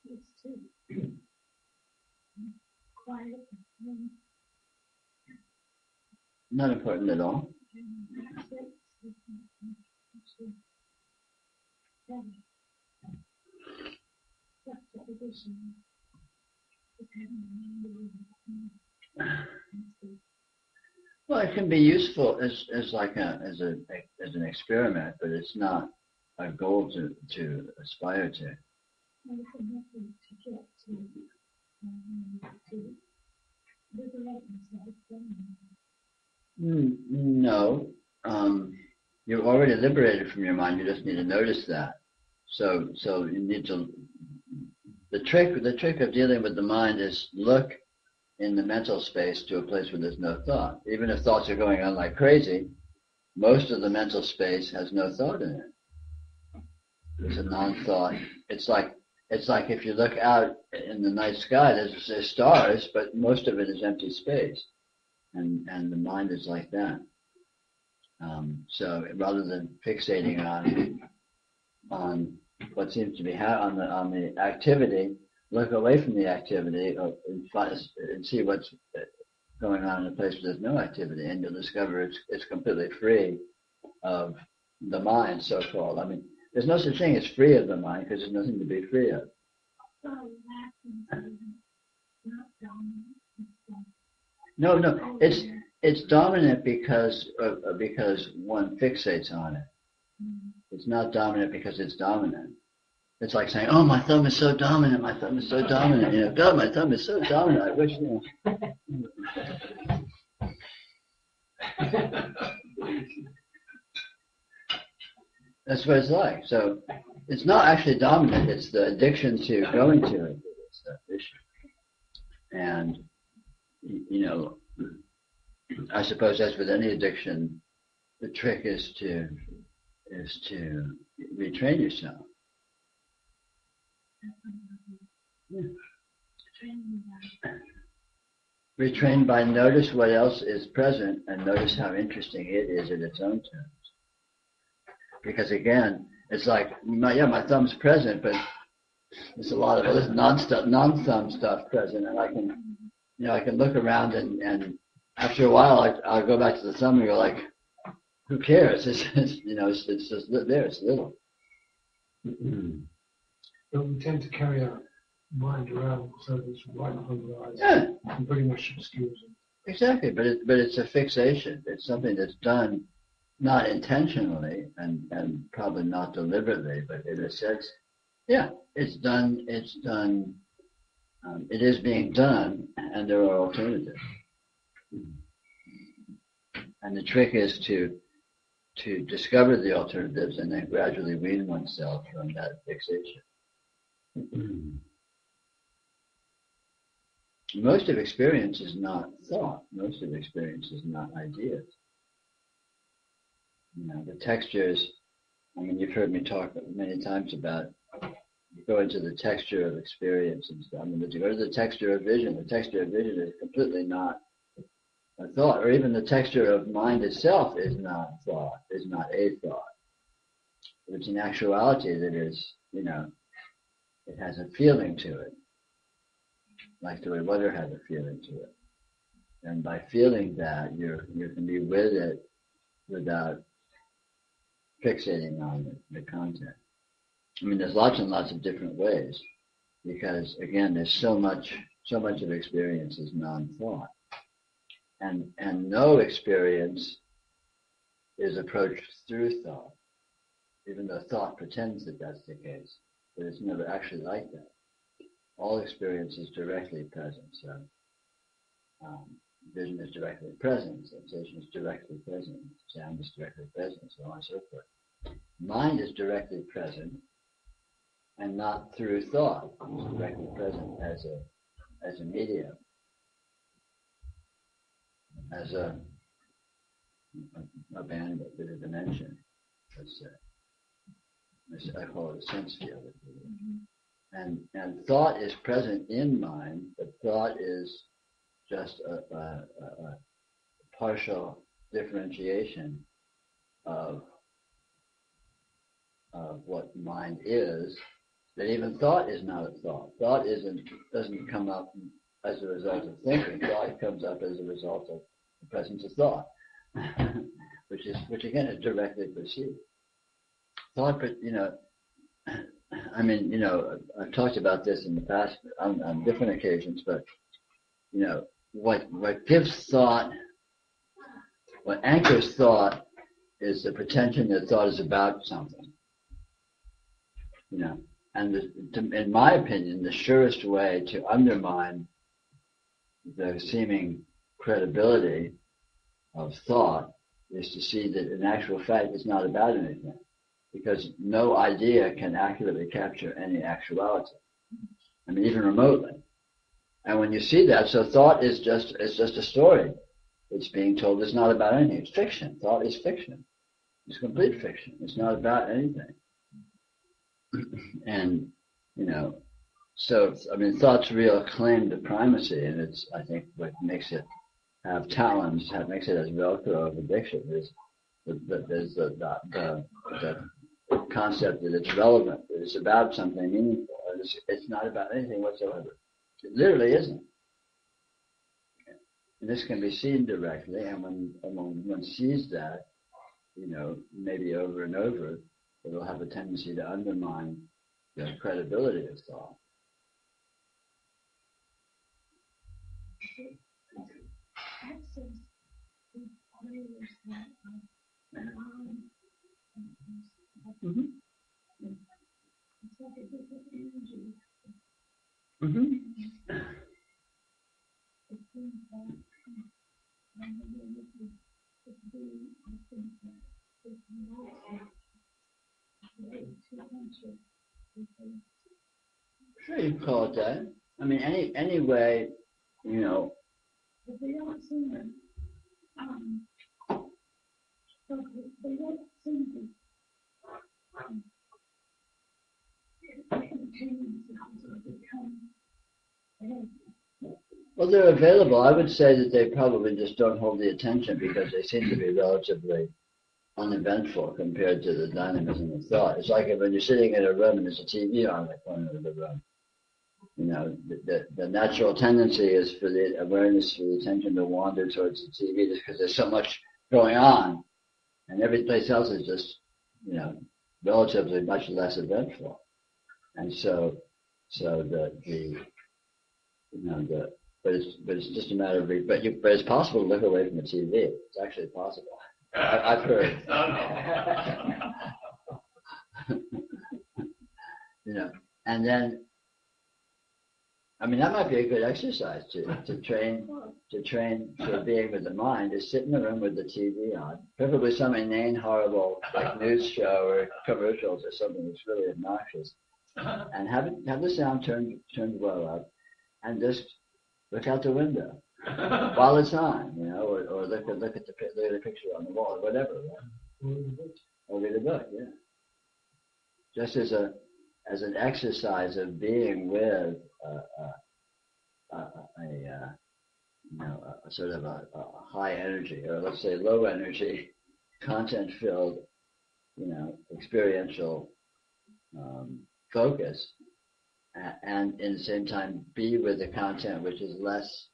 It's too quiet. Not important at all. Well, it can be useful as like as an experiment, but it's not a goal to aspire to. No, you're already liberated from your mind. You just need to notice that. So you need to. The trick of dealing with the mind is look in the mental space to a place where there's no thought. Even if thoughts are going on like crazy, most of the mental space has no thought in it. There's a non-thought. It's like if you look out in the night sky, there's stars, but most of it is empty space, and the mind is like that. So rather than fixating on what seems to be on the activity, look away from the activity and see what's going on in a place where there's no activity, and you'll discover it's completely free of the mind, so-called. I mean, there's no such thing as free of the mind because there's nothing to be free of. No, it's dominant because one fixates on it. It's not dominant because it's dominant. It's like saying, "Oh, my thumb is so dominant. My thumb is so dominant. You know, God, my thumb is so dominant. I wish." You know. That's what it's like. So it's not actually dominant. It's the addiction to going to it. It's the issue. And you know, I suppose as with any addiction, the trick is to retrain yourself. Yeah. Retrain by notice what else is present and notice how interesting it is in its own terms. Because again, it's like, my thumb's present, but there's a lot of other non-thumb stuff present, and I can look around and after a while, I'll go back to the thumb and go like, who cares? It's just there. It's little. But we tend to carry our mind around so that it's right in front of our eyes. Yeah. And pretty much obscures it. Exactly, but it's a fixation. It's something that's done not intentionally and probably not deliberately, but in a sense, yeah, it's done. It is being done, and there are alternatives. And the trick is to discover the alternatives and then gradually wean oneself from that fixation. Most of experience is not thought. Most of experience is not ideas. You know, the textures, I mean, you've heard me talk many times about you go into the texture of experience and stuff. I mean, you go to the texture of vision. The texture of vision is completely not a thought, or even the texture of mind itself is not thought, is not a thought. It's an actuality that is, it has a feeling to it, like the way water has a feeling to it. And by feeling that, you can be with it without fixating on the content. I mean, there's lots and lots of different ways, because again, there's so much of experience is non-thought, and no experience is approached through thought, even though thought pretends that that's the case, but it's never actually like that. All experience is directly present. So vision is directly present, sensation is directly present, sound is directly present, so on and so forth. Mind is directly present, and not through thought. It's directly present as a medium, as a bandwidth, as a dimension. I call it a sense field. And thought is present in mind, but thought is just a partial differentiation of of what mind is, that even thought is not a thought. Thought doesn't come up as a result of thinking. Thought comes up as a result of the presence of thought, which again is directly perceived. Thought, but I mean, I've talked about this in the past on different occasions, but what gives thought, what anchors thought, is the pretension that thought is about something. And in my opinion, the surest way to undermine the seeming credibility of thought is to see that in actual fact it's not about anything, because no idea can accurately capture any actuality. I mean, even remotely. And when you see that, so thought is just a story. It's being told it's not about anything. It's fiction. Thought is fiction. It's complete fiction. It's not about anything. And, so, I mean, thought's real claim to primacy, and it's, I think, what makes it have talons, makes it as Velcro of addiction, is the concept that it's relevant, that it's about something meaningful. It's not about anything whatsoever. It literally isn't. And this can be seen directly, and when one sees that, maybe over and over, it'll have a tendency to undermine the credibility of thought. Access is always that Mm-hmm. it's like a different energy. Mm-hmm. It seems that it's being, I think that it's not way too conscious. Sure, you can call it that. I mean, any way, But they don't seem to, so they don't seem to contain themselves or become. well, they're available. I would say that they probably just don't hold the attention because they seem to be relatively uneventful compared to the dynamism of thought. It's like when you're sitting in a room and there's a TV on in the corner of the room. The natural tendency is for the awareness, for the attention to wander towards the TV just because there's so much going on, and every place else is just, relatively much less eventful. And so but it's just a matter of, but it's possible to look away from the TV. It's actually possible. I've heard. And then, I mean, that might be a good exercise to train for being with the mind, is sit in the room with the TV on, preferably some inane, horrible, like news show or commercials or something that's really obnoxious, and have the sound turned well up, and just look out the window while it's on, or look at the picture on the wall, or whatever, right? Or read a book, yeah. Just as an exercise of being with a sort of a high energy, or let's say low energy, content filled, experiential focus, and in the same time be with the content which is less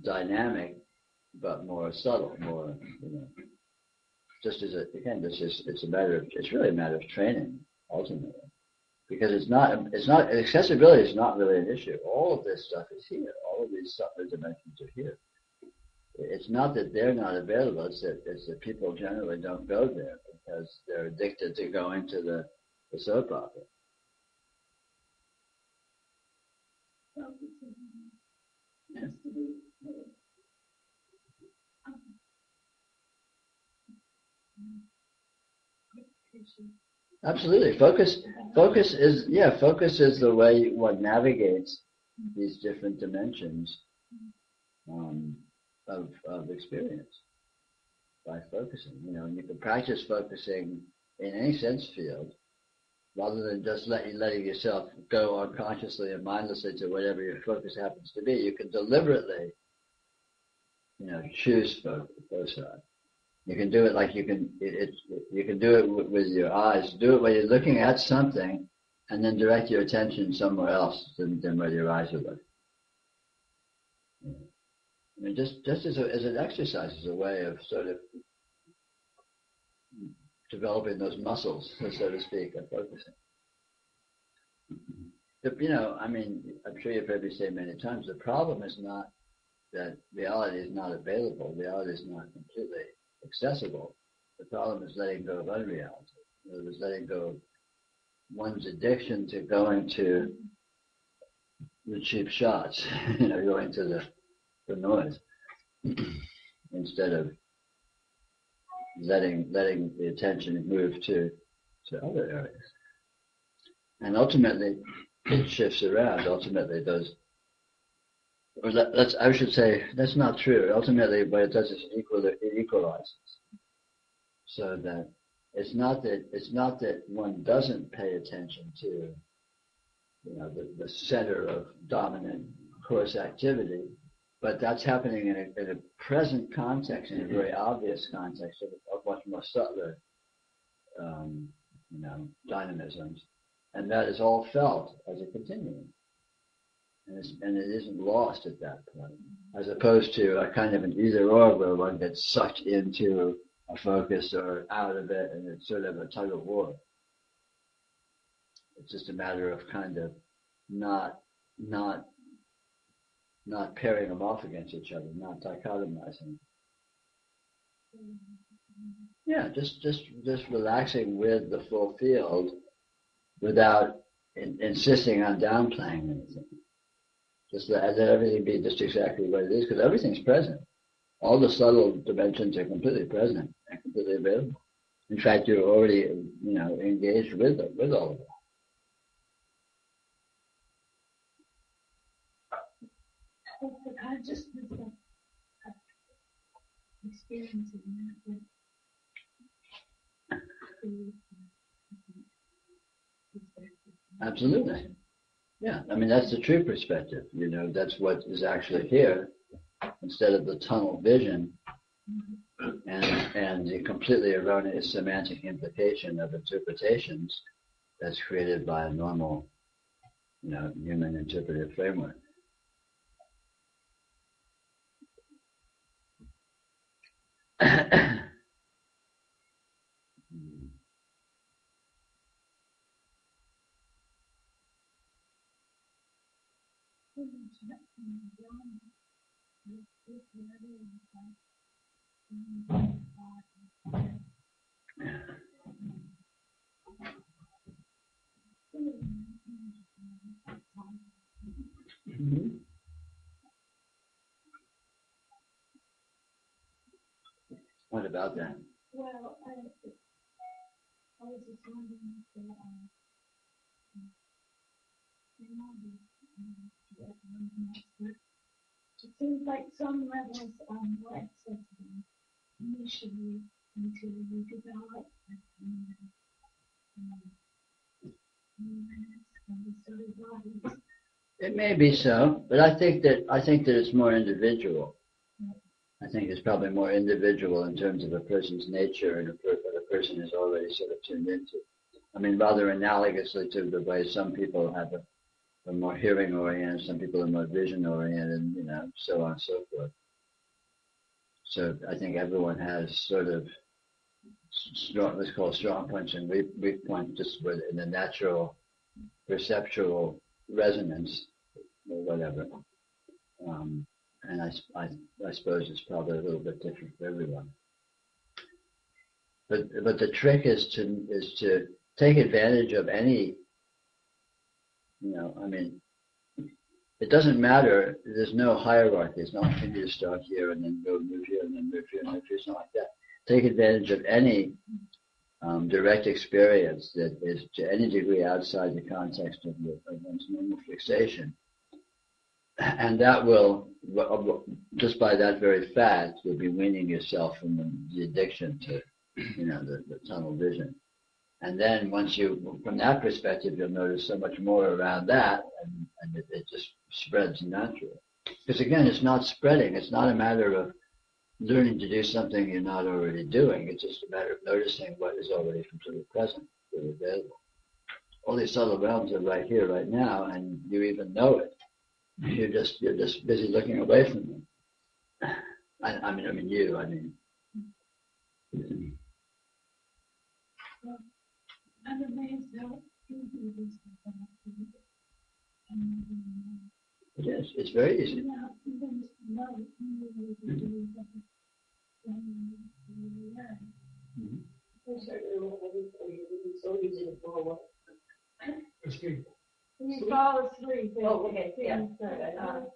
dynamic but more subtle, more, just as it's really a matter of training ultimately, because it's not accessibility is not really an issue. All of this stuff is here. All of these subtle dimensions are here. It's not that they're not available. It's that people generally don't go there because they're addicted to going to the soap opera. Absolutely. Focus is the way one navigates these different dimensions of experience by focusing. And you can practice focusing in any sense field rather than just letting yourself go unconsciously and mindlessly to whatever your focus happens to be. You can deliberately, choose focus. You can do it like you can. You can do it with your eyes. Do it when you're looking at something, and then direct your attention somewhere else than where your eyes are looking. I mean, just as an exercise, as a way of sort of developing those muscles, so to speak, of focusing. I mean, I'm sure you've heard me say many times, the problem is not that reality is not available, reality is not completely accessible. The problem is letting go of unreality. In other words, letting go of one's addiction to going to the cheap shots, going to the noise, instead of letting the attention move to other areas. And ultimately, it shifts around. Ultimately, I should say, that's not true. Ultimately, what it does is it equalizes. So that it's not that one doesn't pay attention to, the center of dominant course activity, but that's happening in a present context, in a very obvious context of much more subtler, dynamisms, and that is all felt as a continuum, and it isn't lost at that point, as opposed to a kind of an either-or where one gets sucked into a focus or out of it, and it's sort of a tug of war. It's just a matter of kind of not pairing them off against each other, not dichotomizing. Yeah, just relaxing with the full field without insisting on downplaying anything. Just let everything be just exactly what it is, because everything's present. All the subtle dimensions are completely present and completely available. In fact, you're already, engaged with all of that. The consciousness of experiencing that Absolutely. Yeah, I mean, that's the true perspective. That's what is actually here, instead of the tunnel vision and the completely erroneous semantic implication of interpretations that's created by a normal, human interpretive framework. What about that? Well, I was just wondering if it seems like some levels are more accessible initially until you develop bodies. It may be so, but I think that it's more individual. I think it's probably more individual in terms of a person's nature and what a person is already sort of tuned into. I mean, rather analogously to the way some people have a more hearing oriented, some people are more vision oriented, so on and so forth. So I think everyone has sort of what's called strong points and weak points, just in the natural perceptual resonance or whatever. And I suppose it's probably a little bit different for everyone. But the trick is to take advantage of any, it doesn't matter. There's no hierarchy. It's not you need to start here and then go move here and then move here and move here. It's not like that. Take advantage of any direct experience that is to any degree outside the context of one's normal fixation. And that will, just by that very fact, you'll be weaning yourself from the addiction to, the tunnel vision. And then from that perspective, you'll notice so much more around that, and it just spreads naturally. Because again, it's not spreading. It's not a matter of learning to do something you're not already doing. It's just a matter of noticing what is already completely present, really available. All these subtle realms are right here, right now, and you even know it. You're just busy looking away from them. I mean you. I mean. I'm amazed how easy it is to come up with it. It is. It's very easy. Yeah, even love, you really Mhm. It's so easy to fall Asleep. when you fall asleep. Oh, okay, yeah. things that, about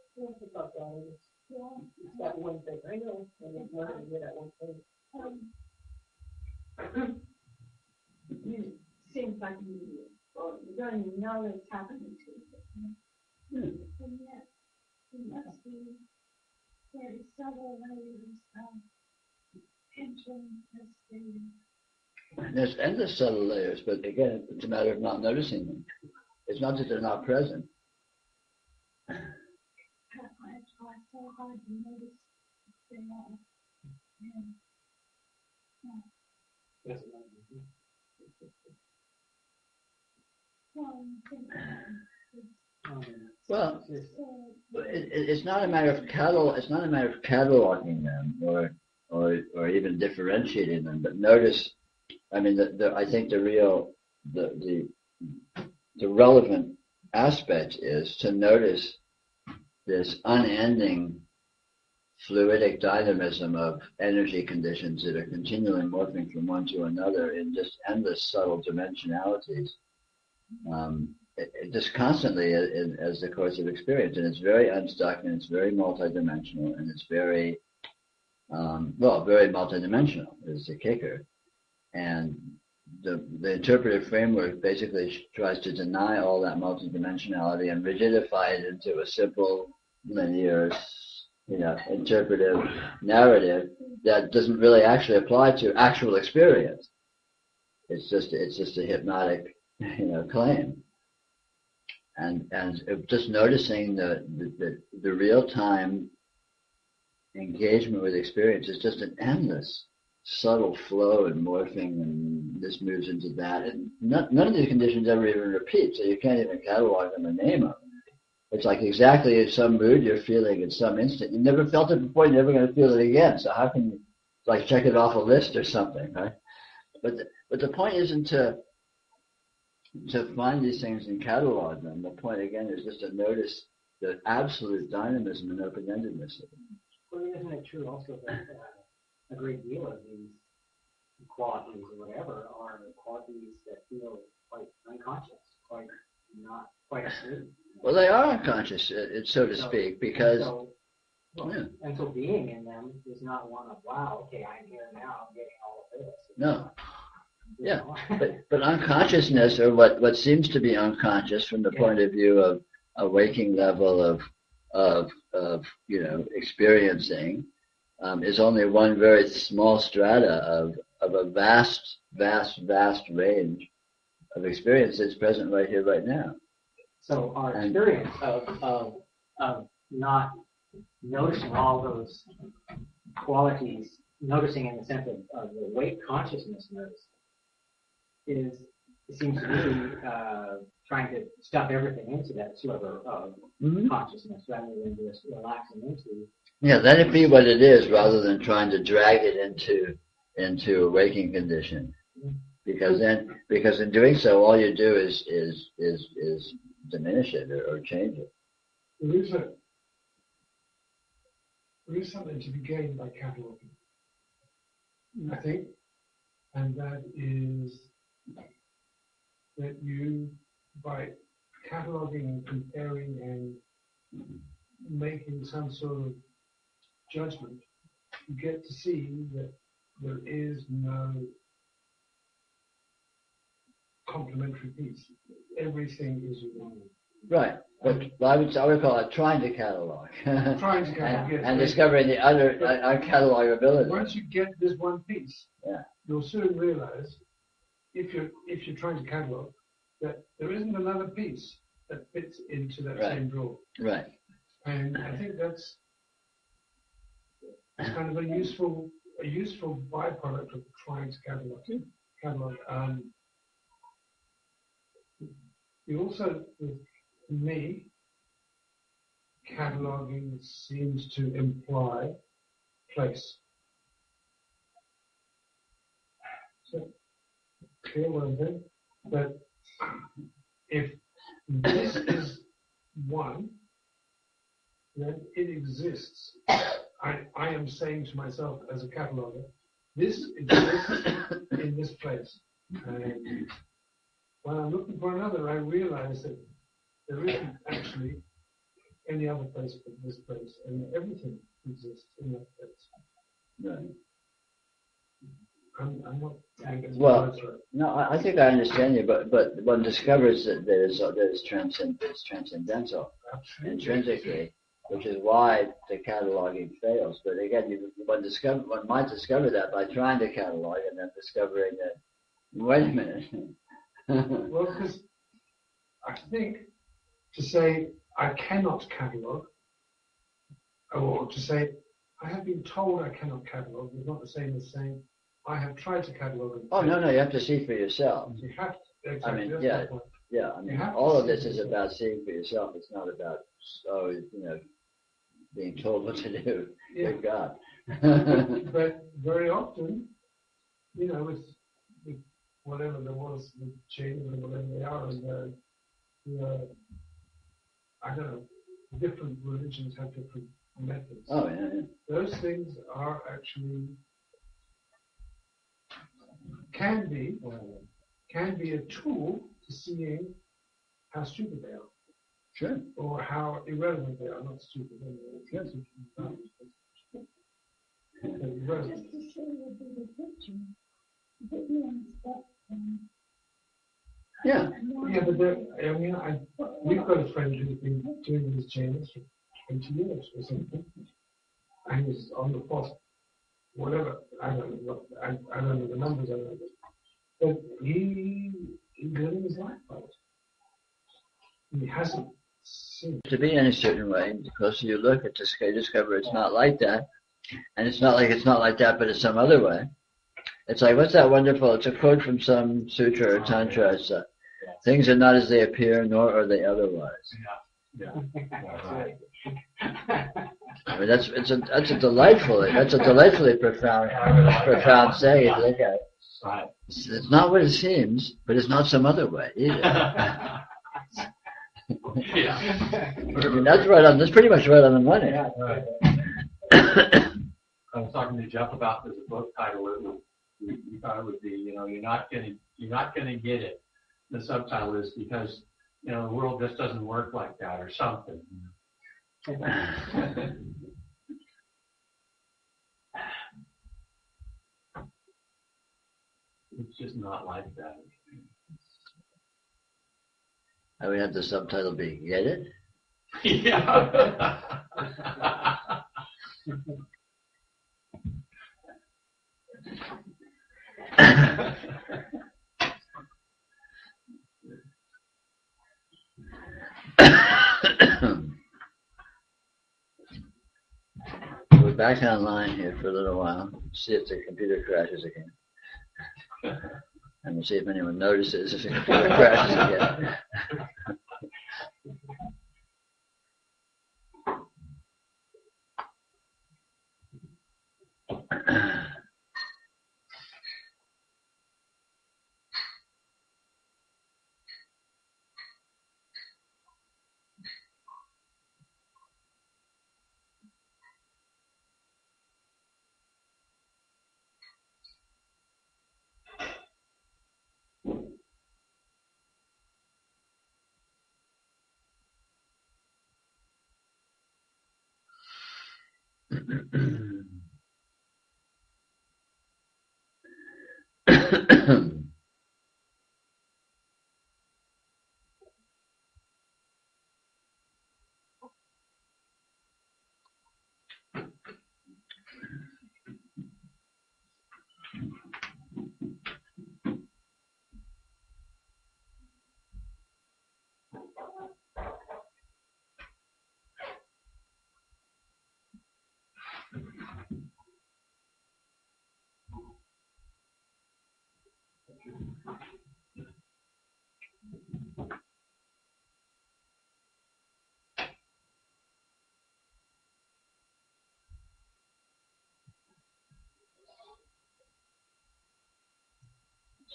that. yeah, It's that one thing. I know. And it's not to do that one thing. you seems like you don't even know it's happening to you. And yet, it must be very subtle layers of interesting. There's endless subtle layers, but again, it's a matter of not noticing them. It's not that they're not present. I try so hard to notice they are. And, Yes. well, Well, so, it's not a matter of It's not a matter of cataloging them or even differentiating them. But notice, I mean, I think the relevant aspect is to notice this unending fluidic dynamism of energy conditions that are continually morphing from one to another in just endless subtle dimensionalities. Just constantly as the course of experience, and it's very unstuck, and it's very multidimensional, and it's very very multidimensional is the kicker. And the interpretive framework basically tries to deny all that multidimensionality and rigidify it into a simple, linear, interpretive narrative that doesn't really actually apply to actual experience. It's just a hypnotic, claim. And just noticing the real time engagement with experience is just an endless subtle flow and morphing, and this moves into that, and none of these conditions ever even repeat, so you can't even catalog them or name them. It's like exactly some mood you're feeling in some instant. You never felt it before, you're never going to feel it again. So how can you like check it off a list or something, right? But the point isn't to find these things and catalog them. The point again is just to notice the absolute dynamism and open-endedness of them. Well, isn't it true also that a great deal of these qualities or whatever are qualities that feel quite unconscious, quite not quite asleep? Well, they are unconscious, so to speak, because and so being in them is not one of wow, okay, I'm here now, I'm getting all of this. No. Yeah, but unconsciousness, or what seems to be unconscious from the point of view of a waking level of experiencing, is only one very small strata of a vast range of experience that's present right here, right now. So our experience of not noticing all those qualities, noticing in the sense of the awake consciousness notice, it seems to me trying to stuff everything into that sliver of consciousness rather than just relaxing into. Yeah, let it be what it is rather than trying to drag it into a waking condition. Because in doing so, all you do is diminish it or change it. There is something to be gained by cataloging, I think, and that is that you, by cataloging and comparing and making some sort of judgment, you get to see that there is no complementary piece. Everything is one. Right. But I would call it trying to catalog. Trying to catalog, yes. And discovering the other uncatalogability. Once you get this one piece, yeah, you'll soon realize, if you're trying to catalog, that there isn't another piece that fits into that same drawer. Right. And I think that's It's kind of a useful byproduct of trying to catalog. You also, with me, cataloging seems to imply place. So, clear what I'm saying? But if this is one, then it exists. I am saying to myself as a cataloger, this exists in this place. And when I'm looking for another, I realize that there isn't actually any other place but this place, and everything exists in that place. Right. I'm not saying it's Well, that's right. no, I think I understand you, but one discovers that there's transcendental Absolutely. intrinsically, which is why the cataloging fails. But again, one might discover that by trying to catalog and then discovering that, wait a minute. Well, because I think to say I cannot catalog, or to say I have been told I cannot catalog, is not the same as saying I have tried to catalog. And Oh, no, you have to see for yourself. You have to. Exactly, I mean, that's yeah. my point. Yeah, I mean, You have to all of see this for is yourself. about seeing for yourself. It's not about, being told what to do. Yeah. Good God. But very often, with whatever there was, with chains or whatever they are, and I don't know, different religions have different methods. Oh, yeah. Those things are actually can be a tool to seeing how stupid they are, Sure. or how irrelevant they are. Not stupid, Sure. irrelevant. Just to show you the bigger picture, put me on the spot. Yeah. Yeah, but we've got a friend who's been doing these chains for 20 years or something, and he's on the fourth, whatever. I don't know. I don't know the numbers. I don't know. But he's living his life by it. He hasn't seen. To be in a certain way, the closer you look at this, you discover it's not like that. And it's not like that, but it's some other way. It's like, what's that wonderful, it's a quote from some sutra or tantra. It's, things are not as they appear, nor are they otherwise. Yeah. Right. I mean, that's a delightfully profound saying if you look at it. Right. It's not what it seems, but it's not some other way either. Yeah. I mean, that's pretty much right on the money. Yeah. Right. I was talking to Jeff about this book title. We thought it would be, you're not gonna get it. The subtitle is because, the world just doesn't work like that or something. It's just not like that. I would have the subtitle be, get it? Yeah. We're back online here for a little while. See if the computer crashes again. And we'll see if anyone notices if the computer crashes again.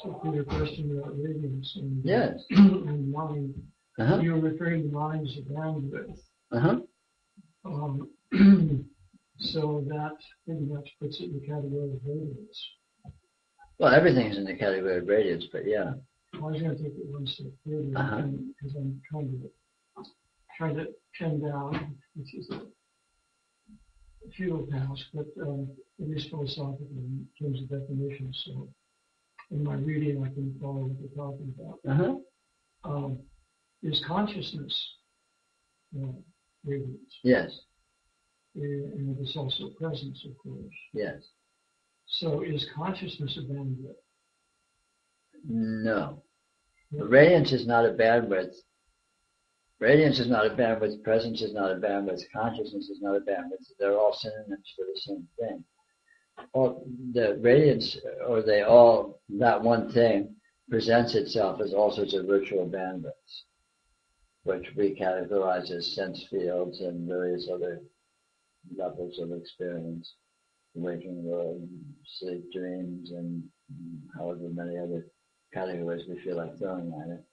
So for your question about radiance and, Yes. and mind, Uh-huh. you were referring to mind as a bandwidth. Uh-huh. So that pretty much puts it in the category of radiance. Well, everything's in the category of radiance, but yeah. I was going to take it one step further because I'm trying to pin down, which is a futile task, but it is philosophical in terms of definitions. So in my reading, I can follow what they're talking about. Uh-huh. Is consciousness radiance? Yes. And it's also presence, of course. Yes. So is consciousness a bandwidth? No. Radiance is not a bandwidth. Radiance is not a bandwidth. Presence is not a bandwidth. Consciousness is not a bandwidth. They're all synonyms for the same thing. All the radiance, or they all, that one thing, presents itself as all sorts of virtual bandwidths, which we categorize as sense fields and various other levels of experience, waking world, sleep, dreams, and however many other categories we feel like throwing at it.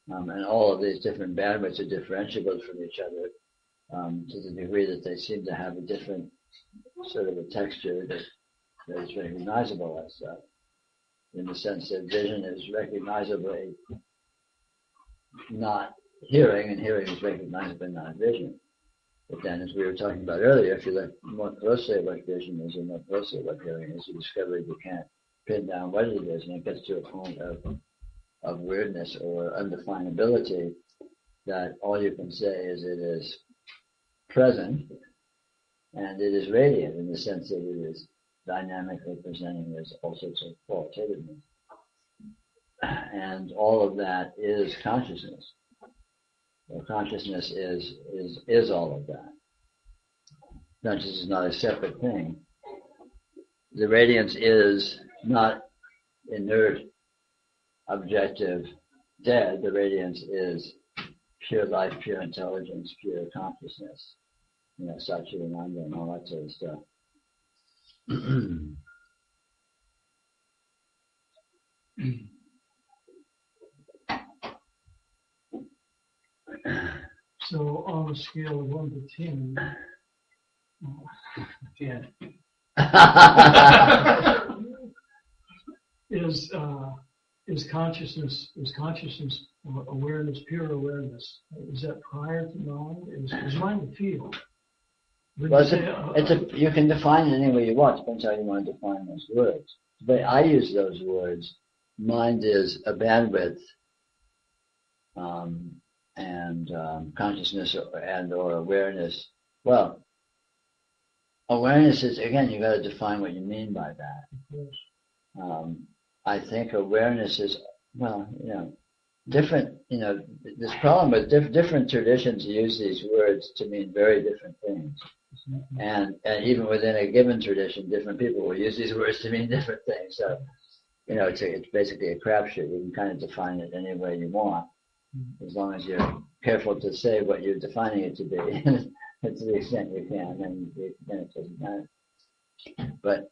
And all of these different bandwidths are differentiable from each other to the degree that they seem to have a different sort of a texture that is recognizable as such, in the sense that vision is recognizably not hearing, and hearing is recognizably not vision. But then, as we were talking about earlier, if you look more closely at what vision is and more closely at what hearing is, you discover you can't pin down what it is, and it gets to a point of weirdness or undefinability that all you can say is it is present and it is radiant in the sense that it is dynamically presenting as all sorts of qualitativeness. And all of that is consciousness. Well, consciousness is all of that. Consciousness is not a separate thing. The radiance is not inert, objective, dead. The radiance is pure life, pure intelligence, pure consciousness. You know, Satchidananda and all that sort of stuff. So on a scale of 1 to 10, 10. is consciousness awareness, pure awareness? Is that prior to mind? Is mind a field? Well, you can define it any way you want. Depends how you want to define those words. But I use those words. Mind is a bandwidth, and consciousness and or awareness. Well, awareness is, again, you got to define what you mean by that. I think awareness is, well, different. This problem with different traditions use these words to mean very different things. And even within a given tradition, different people will use these words to mean different things. So, it's basically a crapshoot. You can kind of define it any way you want, as long as you're careful to say what you're defining it to be, to the extent you can, then it doesn't matter. But,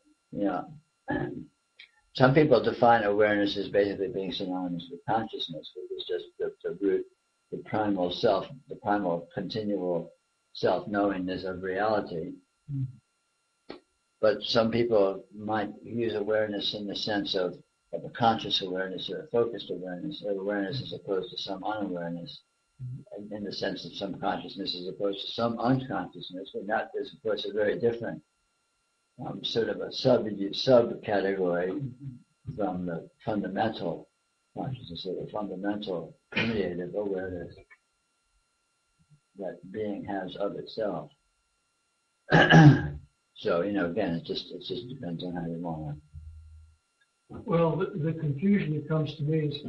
some people define awareness as basically being synonymous with consciousness, which is just the root, the primal self, the primal continual self-knowingness of reality. But some people might use awareness in the sense of a conscious awareness or a focused awareness, or awareness as opposed to some unawareness, in the sense of some consciousness as opposed to some unconsciousness. And that is, of course, a very different sort of a subcategory from the fundamental consciousness, or the fundamental creative awareness that being has of itself. So, again, it just depends on how you want it. Well, the confusion that comes to me is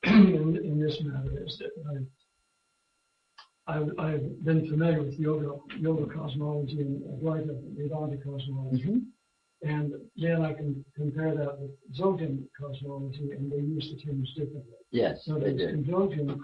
in this matter is that I've been familiar with yoga cosmology and Advaita Vedanta cosmology, and then I can compare that with Dzogchen cosmology, and they use the terms differently. Yes, so they do. In Dzogchen,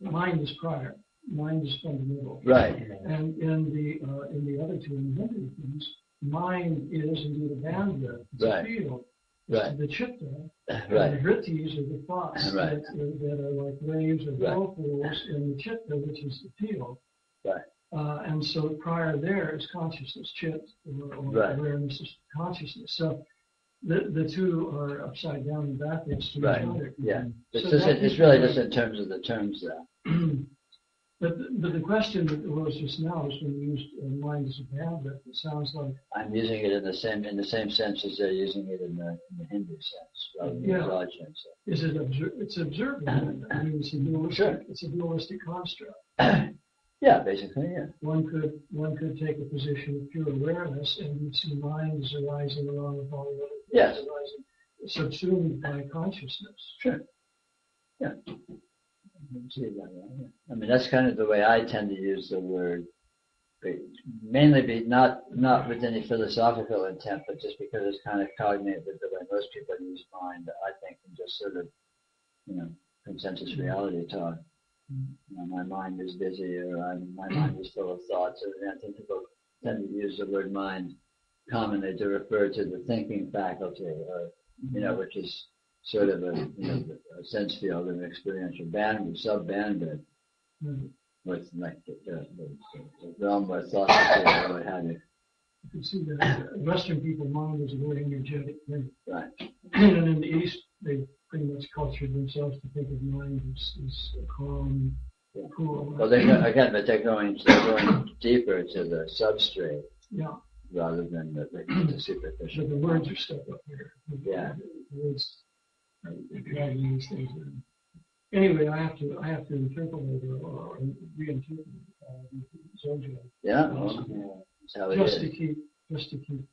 mind is prior, mind is fundamental. Right. And in the other two, in Hindu things, mind is indeed a bandwidth, it's a field, Right. the chitta. Right. And the vrittis are the thoughts Right. that are like waves or Right. whirlpools in the chitta, which is the field. Right. And so prior there is consciousness, chit, or Right. awareness is consciousness. So the two are upside down and backwards to Right. each other. Yeah. It's, So just, that it's is really the- just in terms of the terms there. But the question that arose just now is when you used mind as a bandwidth, it sounds like I'm using it in the same sense as they're using it in the Hindu sense, rather than Yeah. the Rajyan sense. is it it's observing. I mean, it's a dualistic, Sure. it's a dualistic construct. Yeah, basically, yeah. One could take a position of pure awareness and you'd see minds arising along with all the other things Yes. arising, subsumed by consciousness. Sure. Yeah. I can see that, yeah. I mean, that's kind of the way I tend to use the word, mainly not with any philosophical intent, but just because it's kind of cognate with the way most people use mind, I think, and just sort of, consensus reality talk. My mind is busy, or my mind is full of thoughts. And I think people tend to use the word mind commonly to refer to the thinking faculty, or which is sort of a sense field and experiential bandwidth, sub-bandwidth, with like the realm where thoughts are what have you. You can see that Western people mind is a very energetic thing. Right. And in the East, they pretty much cultured themselves to think of mind as a calm, cool. Well, they're going deeper to the substrate Yeah. rather than the So superficial. the words are stuck up here. Yeah. The words are dragging these things in. Anyway, I have to interpolate or reinterpret Zoja. Yeah, well, that's how it is. Just to keep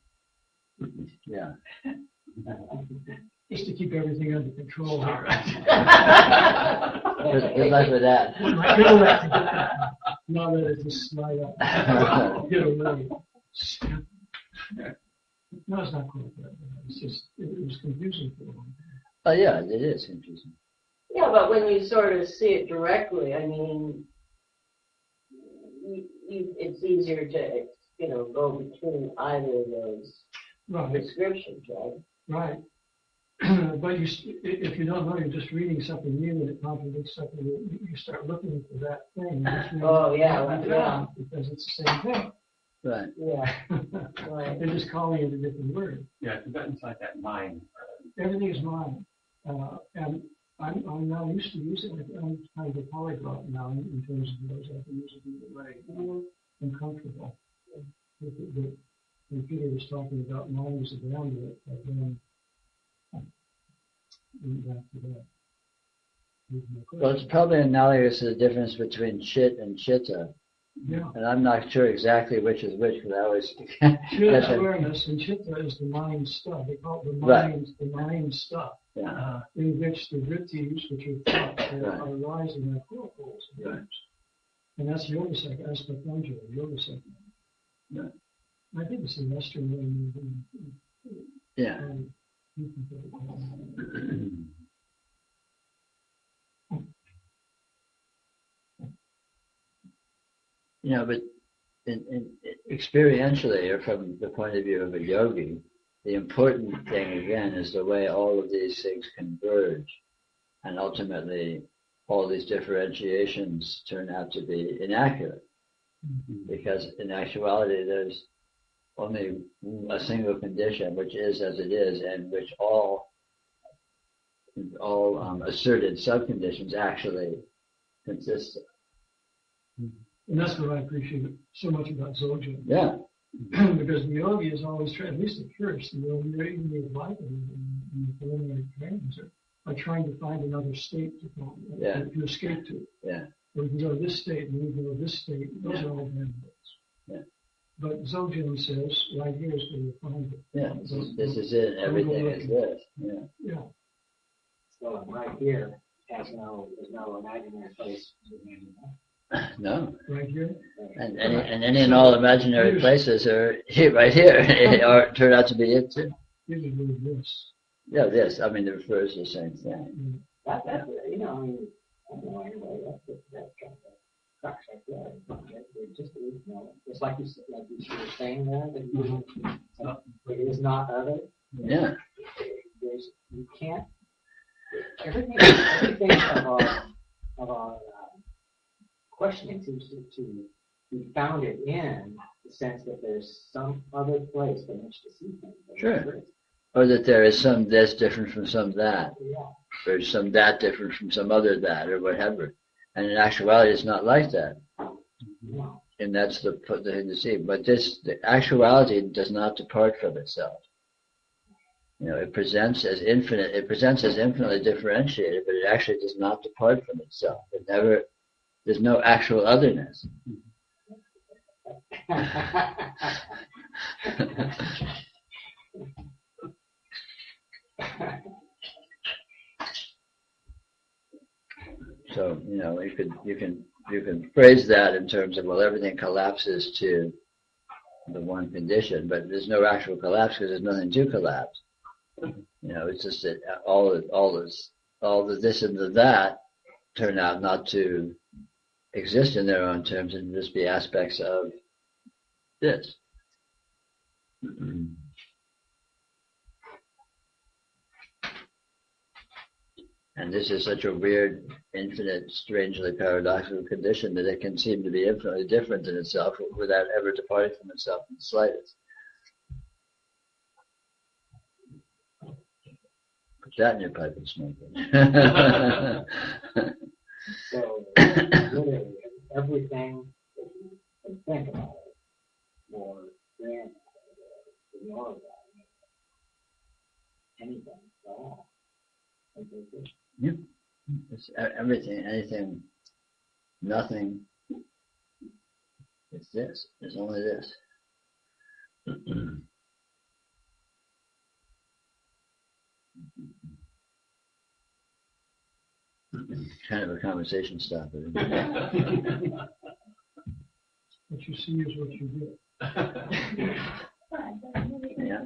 Yeah. just to keep everything under control here. Good luck with that. My intellect to get not let it just slide up, get away. No, it's not quite that. It's just it was confusing for a long time. Oh yeah, it is confusing. Yeah, but when you sort of see it directly, I mean, it's easier to, go between either of those Right, descriptions, right? right. But if you don't know, you're just reading something new and it contradicts something. You start looking for that thing. Oh, yeah. Because it's the same thing. Right. Yeah, right. They're just calling it a different word. Yeah, Tibetan's like that mind. Everything is mine, and I'm now used to using it. I'm kind of a polyglot now in terms of those. I can use it either way. I'm comfortable. When Peter was talking about mind as a bandwidth, I then went back to that. Well, it's probably analogous to the difference between chit and chitta. Yeah. And I'm not sure exactly which is which, because I always Chit is awareness, and chitta is the mind stuff. They call it the mind stuff, yeah. in which the vrittis, which are thoughts, are arising like whirlpools. Right. And that's yoga psych, that's Patanjali, yoga psych. Yeah. I think it's a Western way. Yeah. But experientially, or from the point of view of a yogi, the important thing again is the way all of these things converge, and ultimately all these differentiations turn out to be inaccurate, because in actuality there's only a single condition, which is as it is, and which all asserted subconditions actually consist of. And that's what I appreciate so much about Zoja. Yeah. Because the yogi is always trying, at least at first, the yogi, even the enlightened in the preliminary trainings are trying to find another state to escape to. Yeah. Or you can go to this state, and you can go to this state. Those are all benefits. Yeah. But Zojan says, right here is where you find it. Yeah, this is it. Everything is this. Yeah. Yeah. So right here there's no imaginary place. No. Right here. And any and all imaginary places are right here, or turn out to be it too. Usually this. Yeah, this. I mean, it refers to the same thing. That's I mean, I don't know anyway. That's kind of crux right there. It's just it's like you were saying there that it is not other. Yeah. everything of our questioning seems to be founded in the sense that there's some other place from which to see things. Sure. Or that there is some this different from some that. Yeah. Or some that different from some other that, or whatever. And in actuality, it's not like that. No. And that's the thing to see. But the actuality does not depart from itself. It presents as infinite. It presents as infinitely differentiated, but it actually does not depart from itself. There's no actual otherness. So you can phrase that in terms of, well, everything collapses to the one condition, but there's no actual collapse because there's nothing to collapse. It's just that all the this and the that turn out not to exist in their own terms and just be aspects of this. And this is such a weird, infinite, strangely paradoxical condition that it can seem to be infinitely different in itself without ever departing from itself in the slightest. Put that in your pipe and smoke it. So, literally, everything that you can think about it, or grand, ignore that, anything at all. Yeah. It's everything, anything, nothing. It's this. It's only this. Kind of a conversation starter. What you see is what you get. Yeah.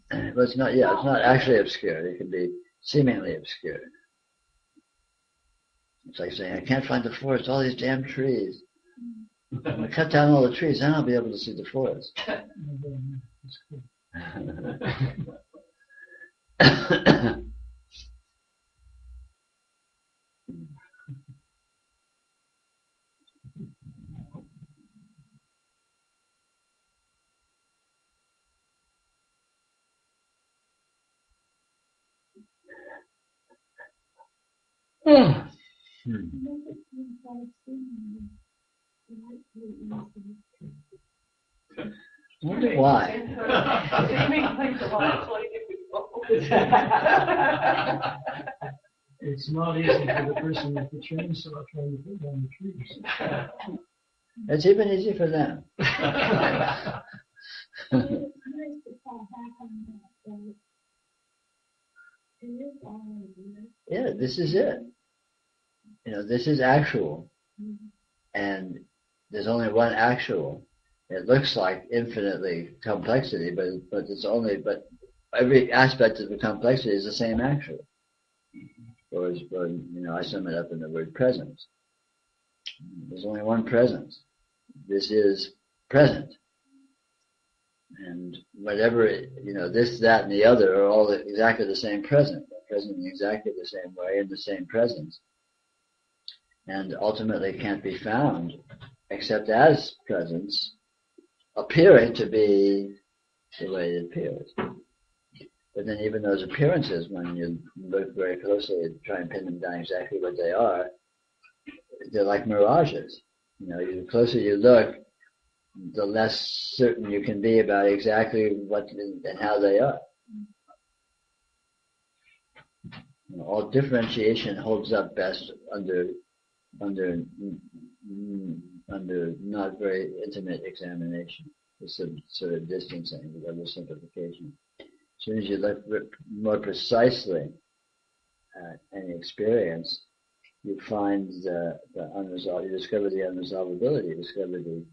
But it's not. Yeah, it's not actually obscure. It can be seemingly obscure. It's like saying, I can't find the forest. All these damn trees. I'm gonna cut down all the trees, then I'll be able to see the forest. I wonder why. It's not easy for the person with the chainsaw trying to cut down the trees. It's even easy for them. Yeah, this is it. This is actual. And there's only one actual. It looks like infinitely complexity, but every aspect of the complexity is the same actual. Or I sum it up in the word presence. There's only one presence. This is present. And whatever, this, that, and the other are all exactly the same present. They're present in exactly the same way, in the same presence. And ultimately can't be found except as presence, appearing to be the way it appears. But then even those appearances, when you look very closely and try and pin them down exactly what they are, they're like mirages. The closer you look, the less certain you can be about exactly what and how they are. All differentiation holds up best under not very intimate examination. It's a sort of distancing, with other simplification. As soon as you look more precisely at any experience, you find the unresolved. You discover the unresolvability. You discover the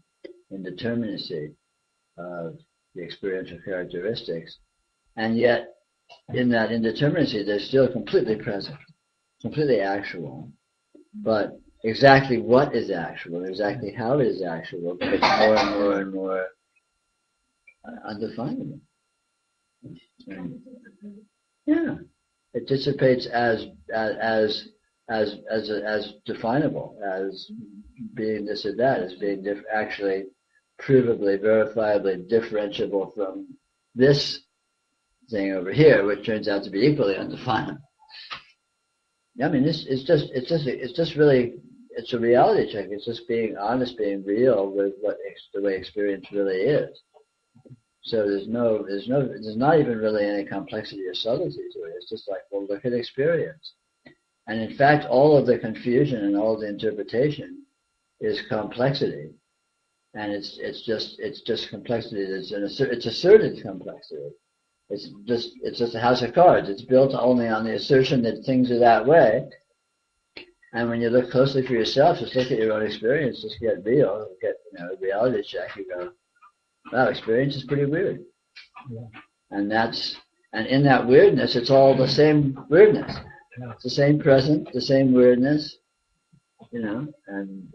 indeterminacy of the experiential characteristics, and yet in that indeterminacy, they're still completely present, completely actual. But exactly what is actual, exactly how it is actual, gets more and more and more undefinable. Yeah. It dissipates as definable, as being this or that, as being actually provably, verifiably differentiable from this thing over here, which turns out to be equally undefinable. I mean, it's just really, it's a reality check. It's just being honest, being real with the way experience really is. So there's not even really any complexity or subtlety to it. It's just like, well, look at experience. And in fact, all of the confusion and all of the interpretation is complexity. And it's just complexity it's asserted complexity. It's just a house of cards. It's built only on the assertion that things are that way. And when you look closely for yourself, just look at your own experience, just get real, get a reality check. You go, wow, experience is pretty weird. Yeah. And in that weirdness, it's all the same weirdness. Yeah. It's the same present, the same weirdness, and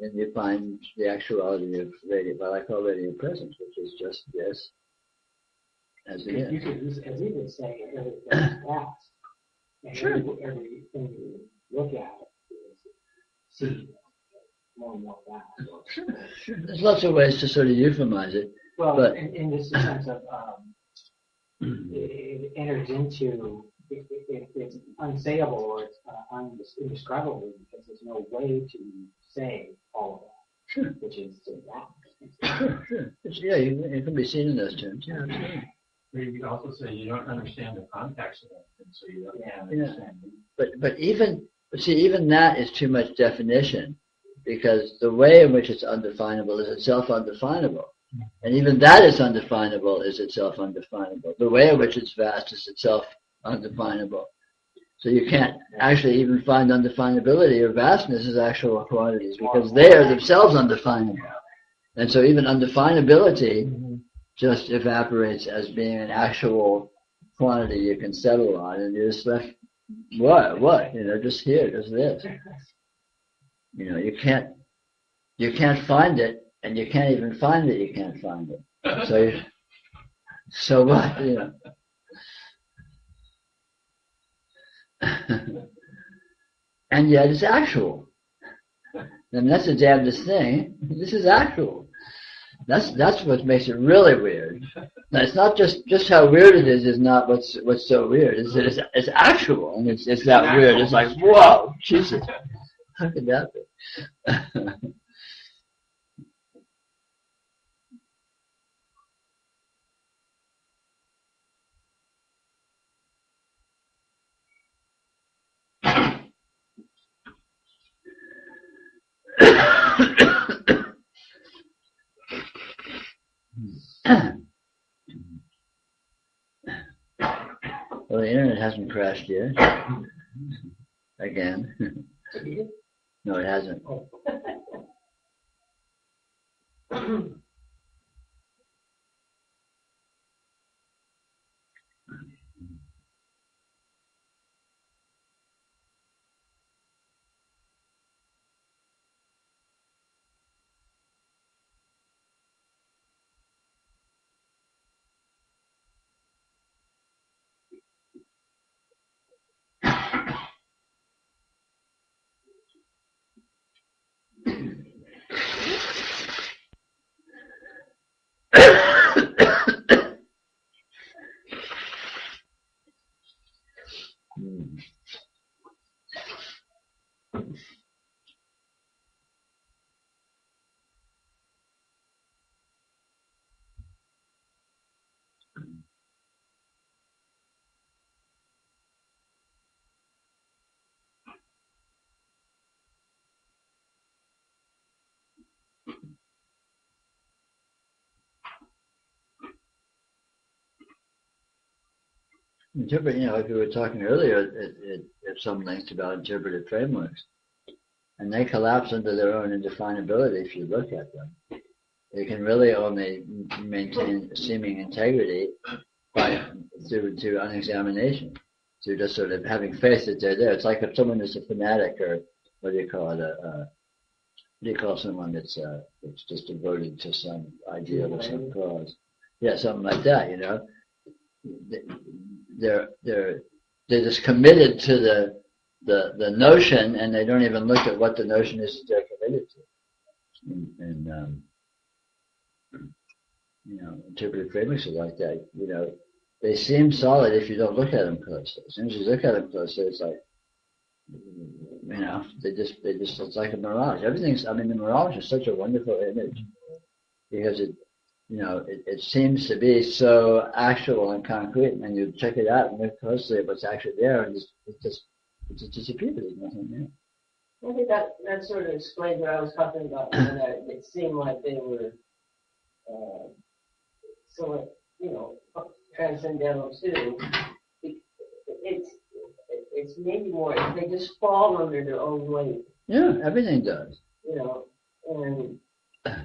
you find the actuality of what I call radiant presence, which is just this as it is. You could as even say everything is past. And Sure. Everything you look at is see more and more past. Sure. There's lots of ways to sort of euphemize it. Well, But- in this sense of it enters into it's unsayable or it's indescribable because there's no way to say all of that, Sure. which is to that. Sure. It can be seen in those terms. Yeah, absolutely. Or you could also say you don't understand the context of anything, so you don't Yeah. understand. But even that is too much definition, because the way in which it's undefinable is itself undefinable. And even that is undefinable is itself undefinable. The way in which it's vast is itself undefinable. So you can't actually even find undefinability or vastness as actual quantities, because they are themselves undefinable. And so even undefinability just evaporates as being an actual quantity you can settle on, and you're just left, what? Just here, just this. You can't find it, and you can't even find that you can't find it. So what? And yet it's actual. And that's the damnedest thing. This is actual. That's what makes it really weird. Now, it's not just how weird it is not what's so weird. It's actual, and it's that weird. It's like, whoa, Jesus, how could that be? Well, the internet hasn't crashed yet. Again. No, it hasn't. Like we were talking earlier at some length about interpretive frameworks, and they collapse under their own indefinability if you look at them. They can really only maintain seeming integrity through unexamination, through just sort of having faith that they're there. It's like if someone is a fanatic, or what do you call it? What do you call someone that's just devoted to some ideal or some cause? Yeah, something like that. They're they're just committed to the notion, and they don't even look at what the notion is that they're committed to. And interpretive frameworks are like that. They seem solid if you don't look at them closely. As soon as you look at them closely, it's like, they just, it's like a mirage. The mirage is such a wonderful image because it seems to be so actual and concrete, and then you check it out and look closely at what's actually there, and it just disappears. There's nothing there. I think that sort of explains what I was talking about, that it seemed like they were so, transcendental too. It's maybe more, they just fall under their own weight. Yeah, everything does. And I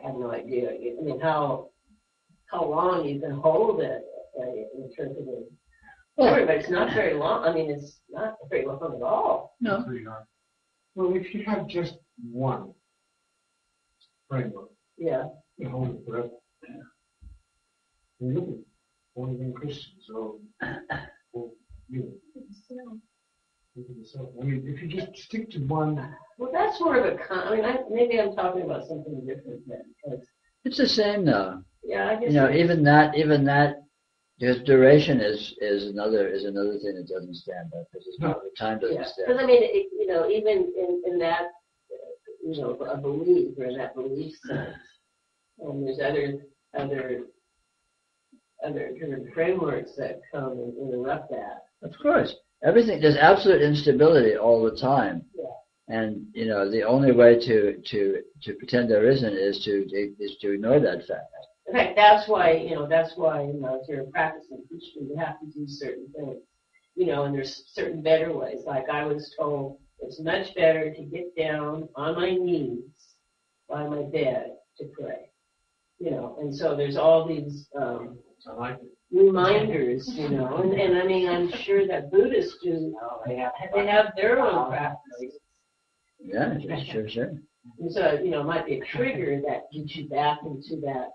have no idea. How long you can hold it interpretive. But it's not very long. It's not very long at all. No. Well, if you have just one framework, Yeah. you hold it forever. And look at born again Christians or if you just stick to one. Well, that's sort of maybe I'm talking about something different then. It's the same though. Yeah, I guess. Even that, because duration is another thing that doesn't stand up because the time doesn't stand. Because even in that, a belief or in that belief sense, and there's other kind of frameworks that come and interrupt that. Of course, there's absolute instability all the time. Yeah. And the only way to pretend there isn't is to ignore that fact. In fact, that's why if you're a practicing Christian, you have to do certain things. And there's certain better ways. Like I was told, it's much better to get down on my knees by my bed to pray. And so there's all these reminders, and I'm sure that Buddhists do. They have their own practices. Yeah, sure. And so, it might be a trigger that gets you back into that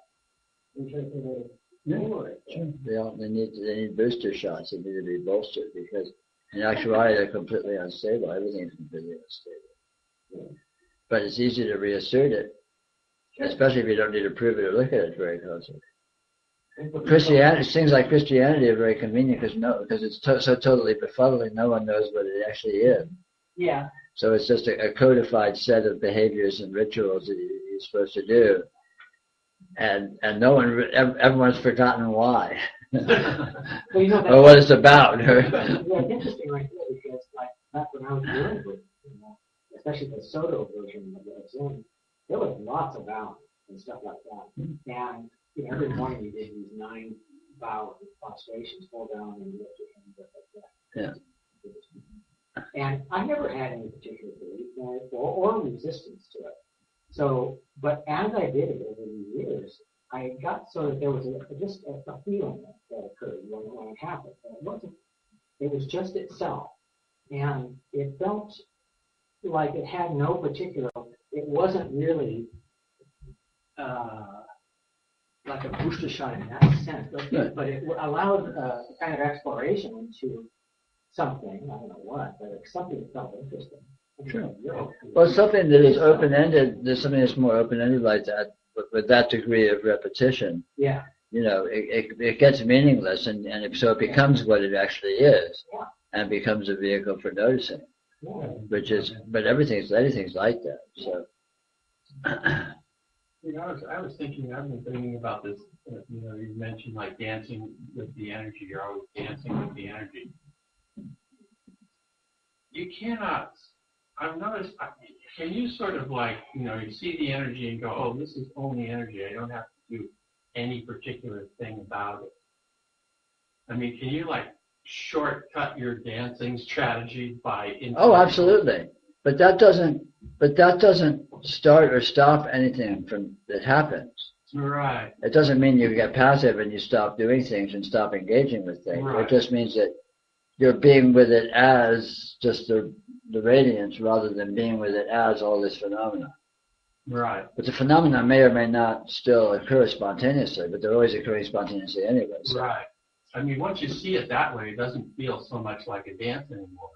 interpretive framework. Sure. They need booster shots. They need to be bolstered because in actuality they're completely unstable. Everything's completely unstable. Yeah. But it's easy to reassert it, especially if you don't need to prove it or look at it very closely. Christianity, things like Christianity are very convenient because it's so totally befuddling. No one knows what it actually is. Yeah. So it's just a codified set of behaviors and rituals that you're supposed to do, and everyone's forgotten why, or what it's about. It's interesting right there because back when I was dealing with, especially the Soto version of the Zoom, there was lots of vows and stuff like that, and every morning you did these 9 vow prostrations, fall down and lift your hands up like that. Yeah. And I never had any particular belief in it or resistance to it. So, but as I did it over the years, I got there was just a feeling that occurred when it happened. And it was just itself. And it felt like it had no particular, it wasn't really like a booster shot in that sense, but it allowed a kind of exploration into something, I don't know what, but it's something that felt interesting. Sure. Well, something that is open-ended, there's something that's more open-ended like that, but with that degree of repetition. Yeah. It gets meaningless, and so it becomes what it actually is, and becomes a vehicle for noticing, but everything's like that, so. I was thinking, I've been thinking about this, you mentioned like dancing with the energy, you're always dancing with the energy. You cannot, I've noticed, can you sort of you see the energy and go, oh, this is only energy, I don't have to do any particular thing about it. Can you shortcut your dancing strategy by... Oh, absolutely. But that doesn't start or stop anything that happens. Right. It doesn't mean you get passive and you stop doing things and stop engaging with things. Right. It just means that you're being with it as just the radiance rather than being with it as all this phenomena. Right. But the phenomena may or may not still occur spontaneously, but they're always occurring spontaneously anyway. So. Right. I mean, once you see it that way, it doesn't feel so much like a dance anymore.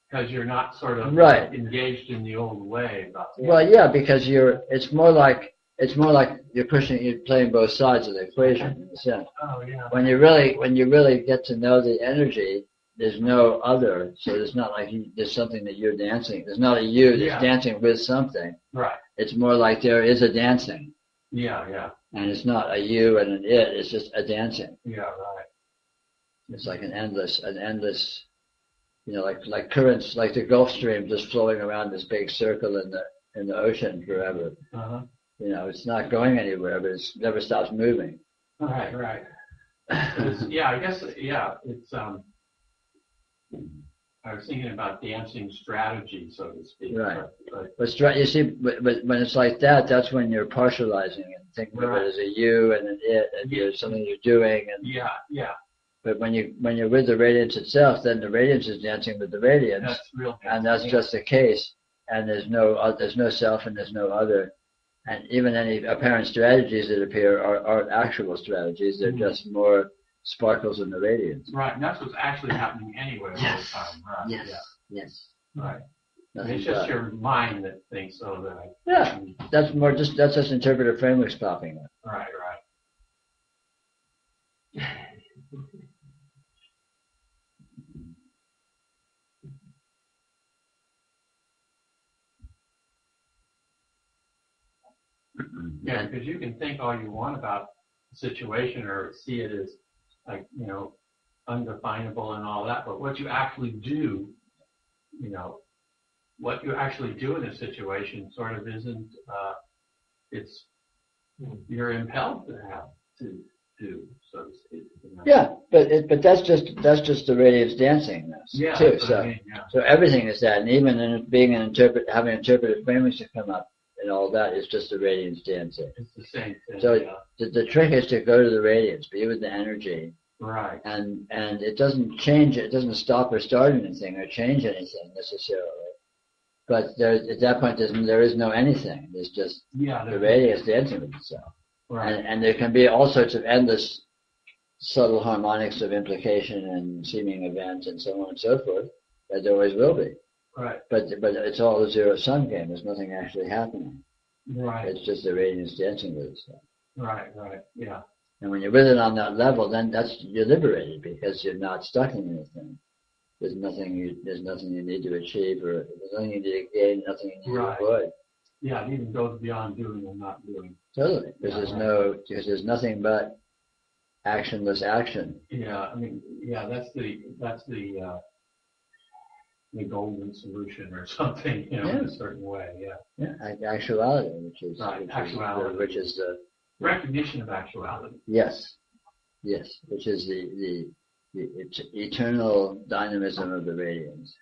Because you're not sort of Right. engaged in the old way about it. Well, yeah, because it's more like you're playing both sides of the equation in a sense. Oh, yeah. When you really get to know the energy, there's no other. So it's not like there's something that you're dancing. There's not a you that's dancing with something. Right. It's more like there is a dancing. Yeah, yeah. And it's not a you and an it. It's just a dancing. Yeah, right. It's like an endless, like currents, like the Gulf Stream just flowing around this big circle in the ocean forever. Uh-huh. It's not going anywhere, but it never stops moving. Right, right. Yeah, I guess, it's, I was thinking about dancing strategy, so to speak. Right. But You see, but when it's like that, that's when you're partializing and thinking of it as a you and an it, and there's something you're doing. And yeah. But when you're with the radiance itself, then the radiance is dancing with the radiance, That's real. and that's just the case. And there's no self and there's no other. And even any apparent strategies that appear aren't actual strategies. They're just more sparkles in the radiance. Right, and that's what's actually happening anyway all the time. Right. Yes. Yeah. Yes. Right. Nothing It's just but. your mind that thinks so that. Yeah. That's just interpretive frameworks popping up. Right, right. Yeah, because you can think all you want about the situation or see it as like, undefinable and all that, but what you actually do, what you actually do in a situation sort of isn't, you're impelled to do, so to speak. Yeah, but that's just the radiance dancing too. So everything is that, and even in being having interpretive frameworks to come up and all that is just the radiance dancing. It's the same thing. So the trick is to go to the radiance, be with the energy. Right. And it doesn't change it doesn't stop or start anything or change anything necessarily. But at that point there is no anything. There's just the radiance dancing with itself. Right. And there can be all sorts of endless subtle harmonics of implication and seeming events and so on and so forth, as there always will be. Right. But it's all a zero-sum game. There's nothing actually happening. Right. It's just the radiance dancing with itself. Right, yeah. And when you're with it on that level, then you're liberated because you're not stuck in anything. There's nothing you need to achieve, or there's nothing you need to gain, nothing you need to avoid. Yeah, it even goes beyond doing and not doing. Totally, because there's nothing but actionless action. Yeah, I mean, that's the golden solution or something, in a certain way. Yeah. Yeah, actuality, which is the recognition of actuality. Yes, which is the eternal dynamism of the radiance.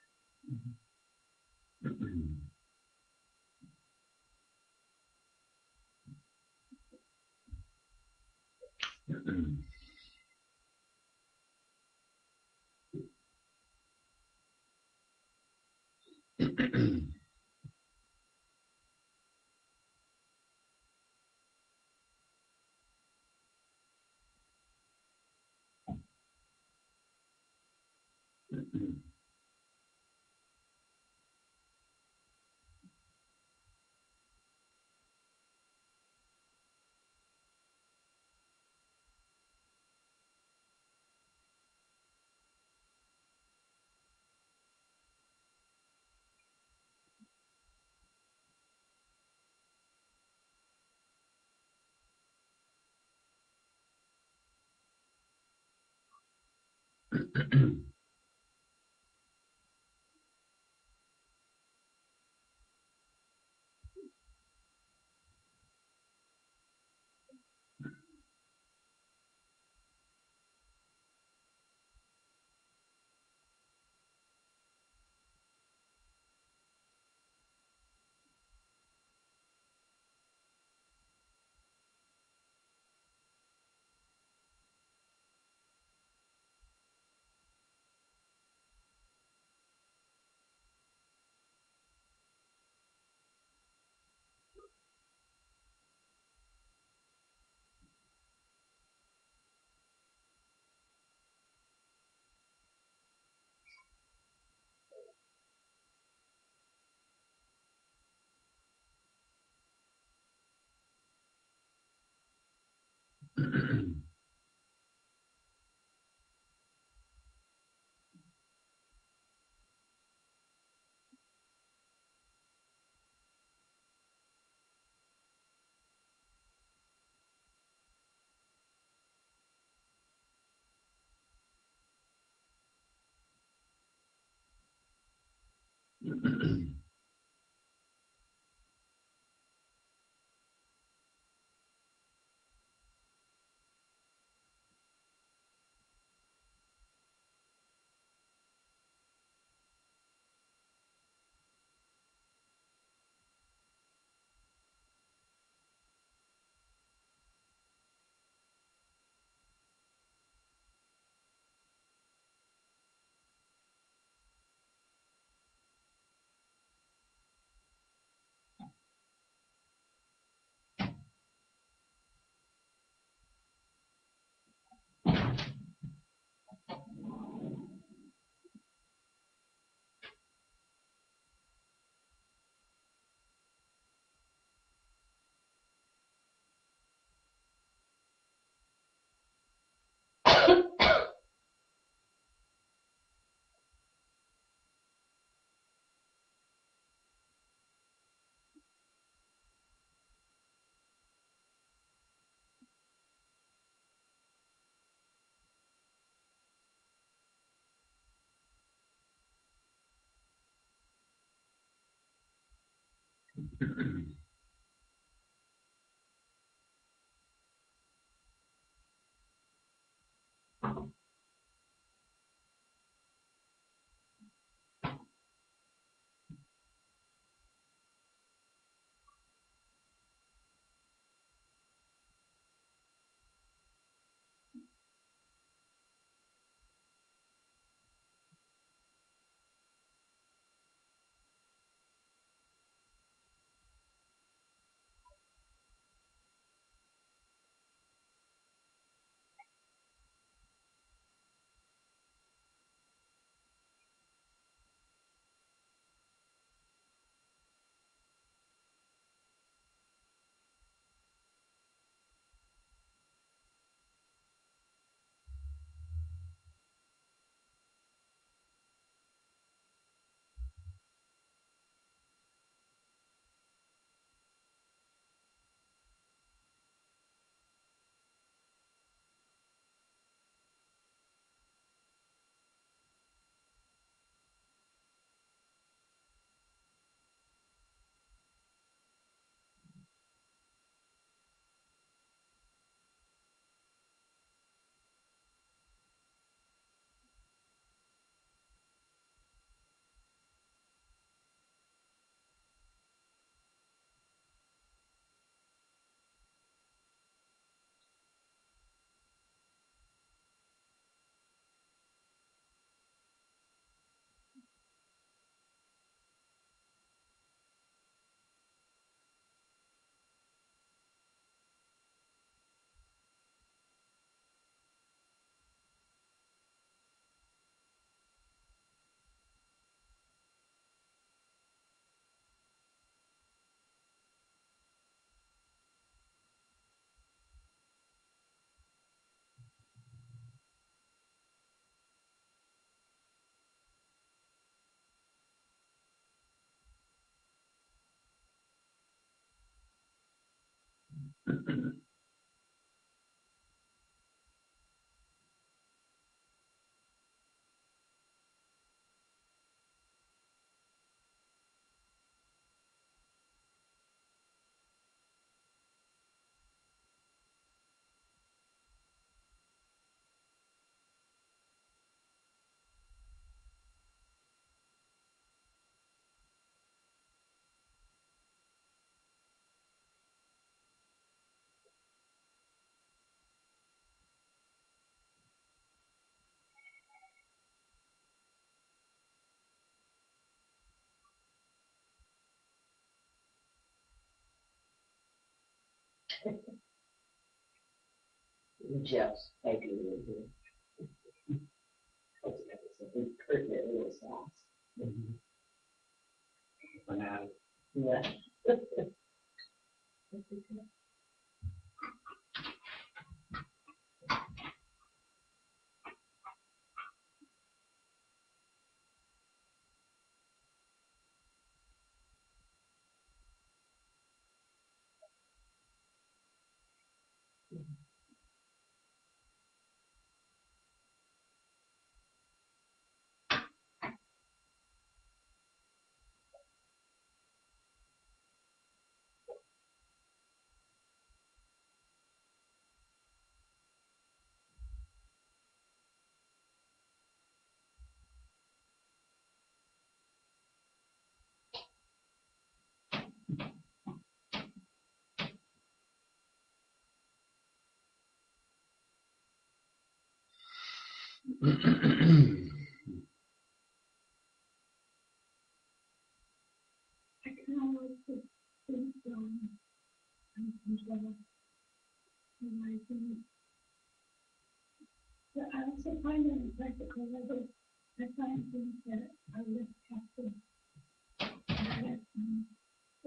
Jeff's taking in here. It's something pertinent in this house. Fanatic. Yeah. I kind of like to think and control my things. But I also find that in practical level, I find things that are left half done.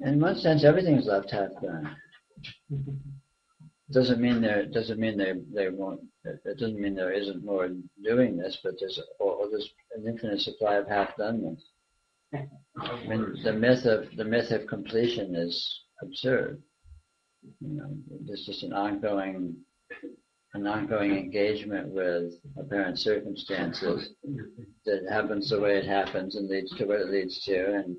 In one sense, everything's left half done. Doesn't mean they won't. It doesn't mean there isn't more doing this, but there's an infinite supply of half doneness. I mean, the myth of completion is absurd. There's just an ongoing engagement with apparent circumstances that happens the way it happens and leads to what it leads to, and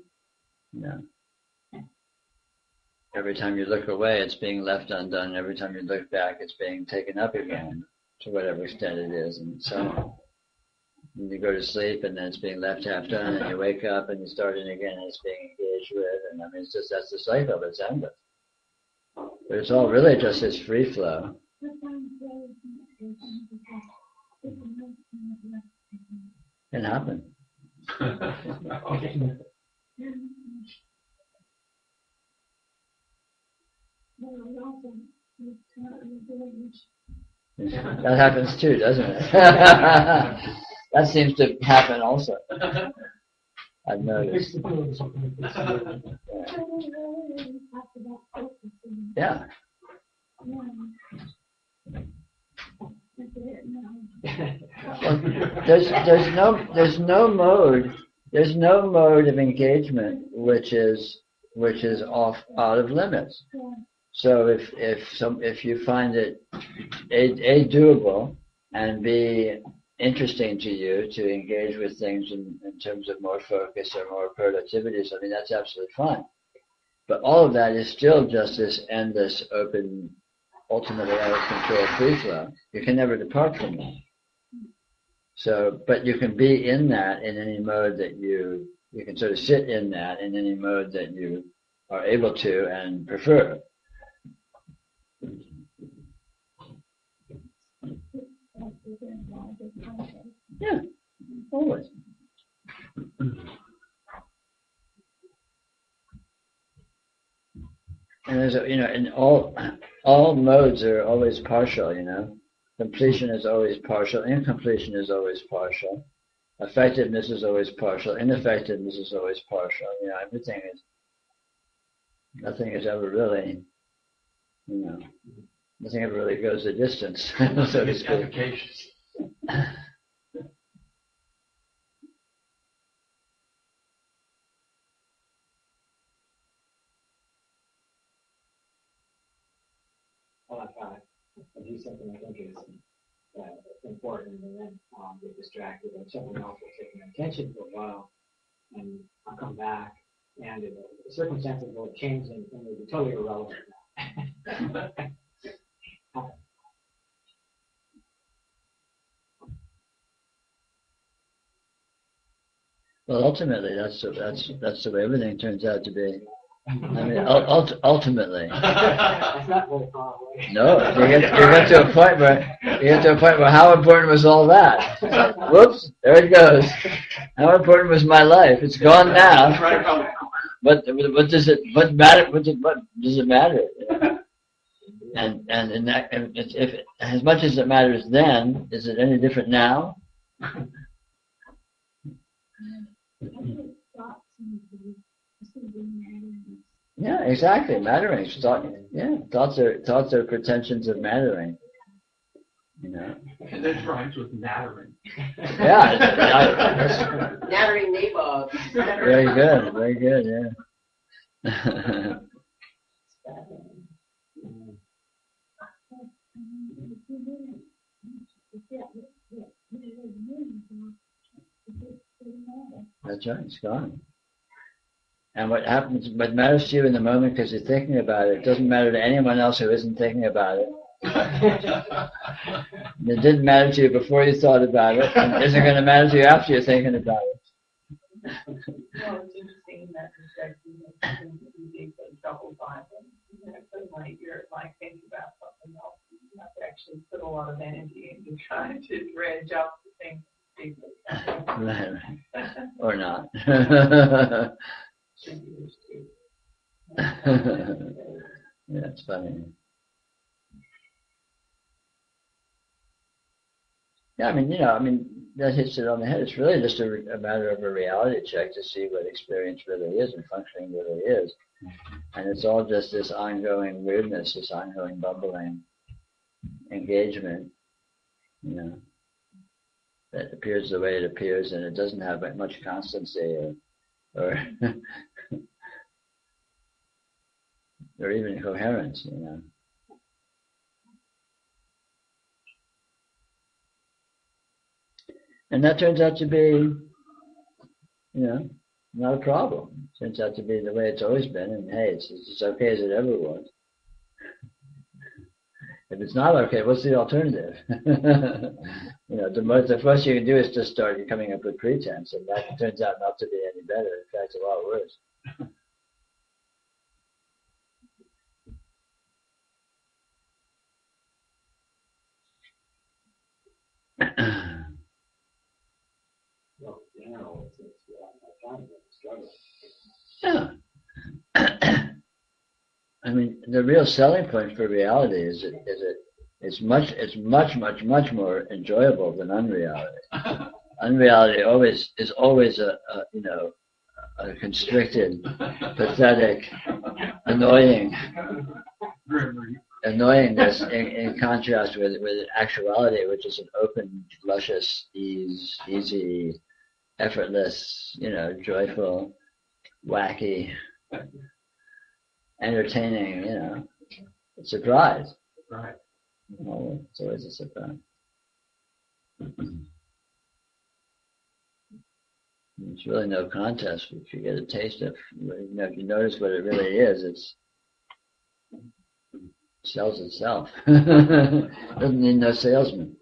every time you look away, it's being left undone. Every time you look back, it's being taken up again to whatever extent it is, and so on. And you go to sleep, and then it's being left half done, and you wake up, and you start it again, and it's being engaged with, and I mean, it's just that's the cycle. It's endless. But it's all really just this free flow. Can happen. That happens too, doesn't it? That seems to happen also. I've noticed. Yeah. Well, there's no mode of engagement which is out of limits. So if you find it a doable and b interesting to you to engage with things in terms of more focus or more productivities, I mean, that's absolutely fine. But all of that is still just this endless, open, ultimately out of control free flow. You can never depart from that. So, but you can be in that in any mode that you can sort of sit in that in any mode that you are able to and prefer. Yeah, always. And there's and all modes are always partial. Completion is always partial. Incompletion is always partial. Effectiveness is always partial. Ineffectiveness is always partial. Nothing is ever really. Nothing ever really goes the distance, so to speak. Well, I do something I think is important, and then get distracted, and something else will take my attention for a while, and I'll come back, and the circumstances will have changed, and it will be totally irrelevant now. Well, ultimately, that's the way everything turns out to be. I mean, ultimately. That's not very far away. No, you get to a point where how important was all that? Whoops, there it goes. How important was my life? It's gone now. What does it matter? What does it matter? And in that, if as much as it matters then, is it any different now? Yeah, exactly. Mattering. Thoughts are pretensions of mattering. And that rhymes with nattering. Yeah. Nattering neighbor. Very good. Yeah. That's right. It's gone. And what matters to you in the moment because you're thinking about it, doesn't matter to anyone else who isn't thinking about it. It didn't matter to you before you thought about it, and isn't going to matter to you after you're thinking about it. Well, it's interesting in that respect, you get in trouble by them. Suddenly you're like thinking about something else. You have to actually put a lot of energy into trying to dredge up the things stupid. Right, right. Or not. Should be stupid. Yeah, it's funny. Yeah, I mean, that hits it on the head. It's really just a matter of a reality check to see what experience really is and functioning really is. And it's all just this ongoing weirdness, this ongoing bumbling engagement, that appears the way it appears, and it doesn't have much constancy or or even coherence. And that turns out to be, not a problem. It turns out to be the way it's always been, and hey, it's as okay as it ever was. If it's not okay, what's the alternative? The first you can do is just start coming up with pretense, and that turns out not to be any better. In fact, a lot worse. Yeah. I mean, the real selling point for reality is it's much more enjoyable than unreality. Unreality is always a constricted, pathetic, annoyingness in contrast with actuality, which is an open, luscious, easy, effortless, joyful, wacky, entertaining, surprise. Right. Oh, it's always a surprise. It's really no contest if you get a taste of, if you notice what it really is, it sells itself. Doesn't need no salesman.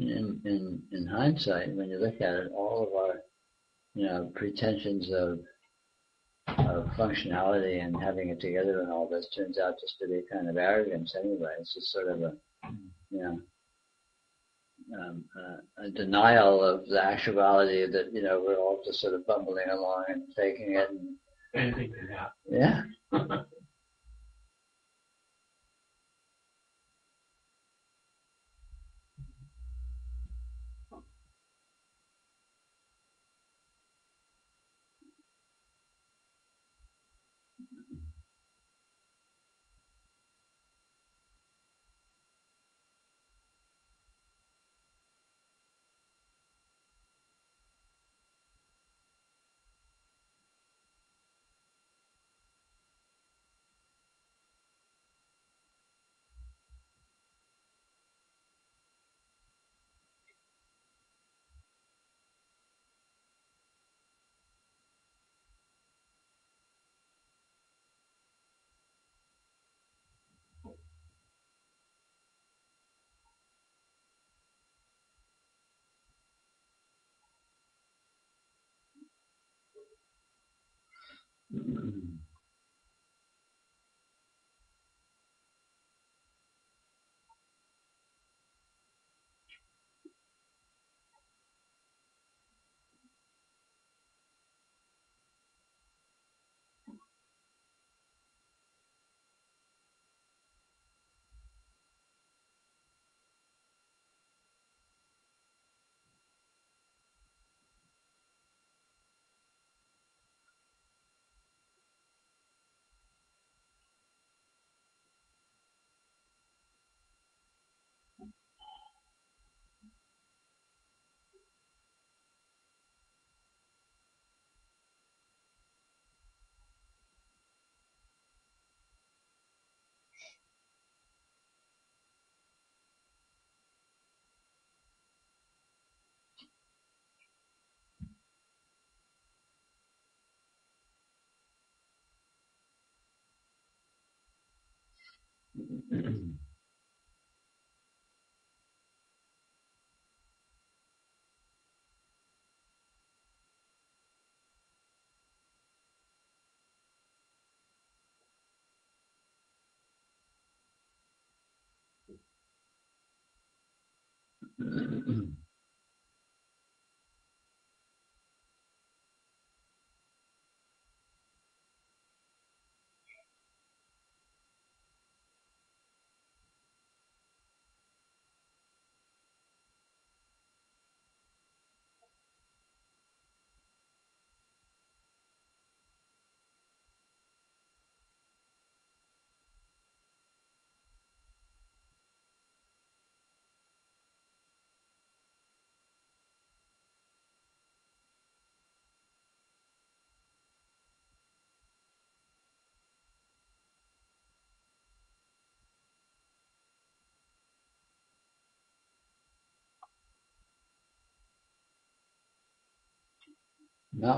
In hindsight, when you look at it, all of our pretensions of functionality and having it together and all this turns out just to be kind of arrogance anyway. It's just sort of a denial of the actuality that we're all just sort of bumbling along and faking it. Anything can happen. Yeah. Not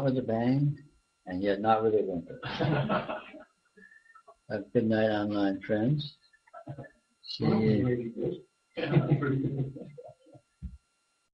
with a bang, and yet not with a whimper. Good night, online friends. See Well, you. maybe good. Yeah, pretty good.